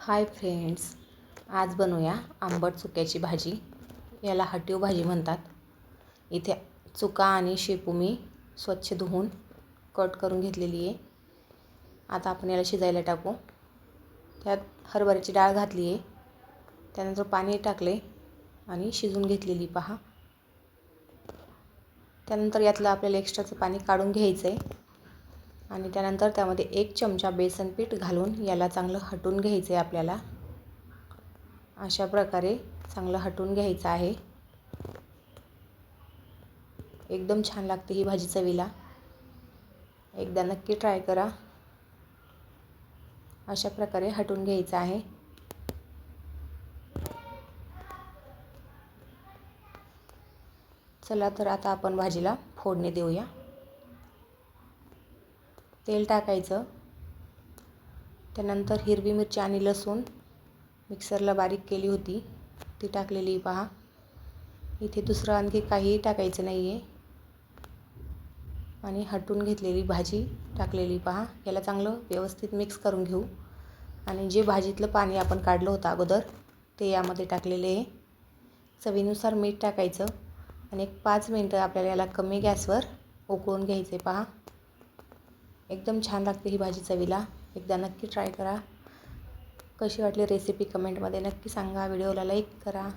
Hi friends, आज बनवूया आंबट चुक्याची भाजी. याला हटीव भाजी म्हणतात. इथे चुका आणि शेपू मी स्वच्छ धुवून कट करून घेतलेली आहे. आता आपण याला शिजायला टाकू. त्यात हरभऱ्याची डाळ घातली आहे, त्यानंतर पाणी टाकले आणि शिजून घेतलेली पहा. त्यानंतर यातलं आपल्याला एक्स्ट्राचं पाणी काढून घ्यायचं आहे आणि त्यानंतर त्यामध्ये 1 चमचा बेसन पीठ घालून याला चांगलं हटवून घ्यायचं आहे. आपल्याला अशा प्रकारे चांगलं हटवून घ्यायचं आहे. एकदम छान लागते ही भाजी चवीला. एकदा नक्की ट्राय करा. अशा प्रकारे हटवून घ्यायचं आहे. चला तर आता आपण भाजीला फोडणी देऊया. तेल टाकायचं, त्यानंतर हिरवी मिरची आणि लसूण मिक्सरला बारीक केली होती ती टाकलेली पहा. इथे दुसरं आणखी काहीही टाकायचं नाही आहे. आणि हटवून घेतलेली भाजी टाकलेली पहा. याला चांगलं व्यवस्थित मिक्स करून घेऊ आणि जे भाजीतलं पाणी आपण काढलं होतं अगोदर ते यामध्ये टाकलेले आहे. चवीनुसार मीठ टाकायचं आणि 5 मिनटं आपल्याला याला कमी गॅसवर उकळून घ्यायचे पहा. एकदम छान लागते ही भाजी चवीला. एकदा नक्की ट्राय करा. कशी वाटली रेसिपी कमेंटमध्ये नक्की सांगा. व्हिडिओला लाईक करा.